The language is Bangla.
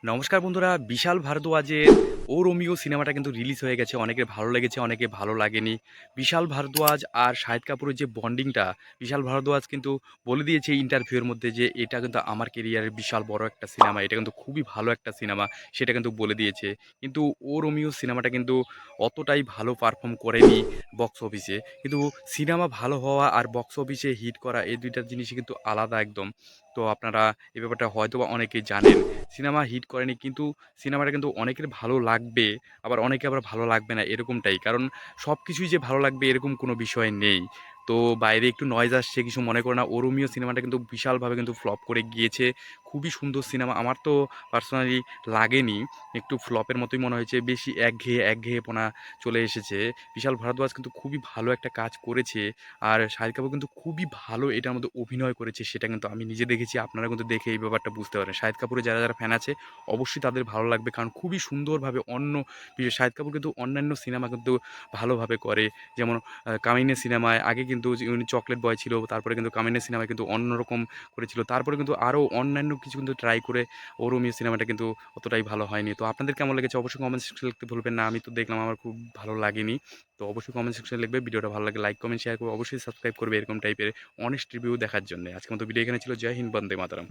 নমস্কার বন্ধুরা, বিশাল ভারদ্বাজের 'ও রোমিও' সিনেমাটা কিন্তু রিলিজ হয়ে গেছে। অনেকের ভালো লেগেছে, অনেকের ভালো লাগেনি। বিশাল ভারদ্বাজ আর শাহিদ কাপুরের যে বন্ডিংটা, বিশাল ভারদ্বাজ কিন্তু বলে দিয়েছে ইন্টারভিউ এর মধ্যে যে, "এটা কিন্তু আমার কেরিয়ারের বিশাল বড় একটা সিনেমা। এটা কিন্তু খুবই ভালো একটা সিনেমা।" সেটা কিন্তু বলে দিয়েছে। কিন্তু 'ও রোমিও' সিনেমাটা কিন্তু অতটাই ভালো পারফর্ম করেনি বক্স অফিসে। কিন্তু সিনেমা ভালো হওয়া আর বক্স অফিসে হিট করা এই ২ টা জিনিসই কিন্তু আলাদা একদম। তো আপনারা এই ব্যাপারটা হয়তোবা অনেকেই জানেন। সিনেমা হিট করেনি কিন্তু সিনেমাটা কিন্তু অনেকের ভালো লাগবে, আবার অনেকের আবার ভালো লাগবে না এরকমটাই। কারণ সবকিছুই যে ভালো লাগবে এরকম কোনো বিষয় নেই। তো বাইরে একটু নয়েজ আসছে কিছু মনে করো না। 'ও রোমিও' সিনেমাটা কিন্তু বিশালভাবে কিন্তু ফ্লপ করে গিয়েছে। খুবই সুন্দর সিনেমা। আমার তো পার্সোনালি লাগেনি। একটু ফ্লপের মতোই মনে হয়েছে। বেশি একঘেয়েপনা চলে এসেছে। বিশাল ভারদ্বাজ কিন্তু খুবই ভালো একটা কাজ করেছে। আর শাহিদ কাপুর কিন্তু খুবই ভালো এটার মধ্যে অভিনয় করেছে সেটা কিন্তু আমি নিজে দেখেছি। আপনারা কিন্তু দেখে এই ব্যাপারটা বুঝতে পারেন। শাহিদ কাপুরের যারা ফ্যান আছে অবশ্যই তাদের ভালো লাগবে। কারণ খুবই সুন্দরভাবে শাহিদ কাপুর কিন্তু অন্যান্য সিনেমা কিন্তু ভালোভাবে করে। যেমন 'কামিনের' সিনেমায় আগে কিন্তু যে উনি চকলেট বয় ছিল। তারপরে কিন্তু 'কামিনের' সিনেমায় কিন্তু অন্যরকম করেছিল। তারপরে কিন্তু আরও অন্যান্য কিছু কিন্তু ট্রাই করে 'ও রোমিও' সিনেমাটা কিন্তু অতটাই ভালো হয়নি। তো আপনাদের কেমন লেগেছে অবশ্যই কমেন্ট সেকশনে লিখতে ভুলবেন না। আমি তো দেখলাম আমার খুব ভালো লাগেনি। তো অবশ্যই কমেন্ট সেকশনে লিখবে। ভিডিওটা ভালো লাগলে লাইক, কমেন্ট, শেয়ার করবে। অবশ্যই সাবস্ক্রাইব করবে এরকম টাইপের অনেস্ট রিভিউ দেখার জন্যে। আজকের মতো ভিডিও এখানে ছিল। জয় হিন্দ, বন্দে মাতরম।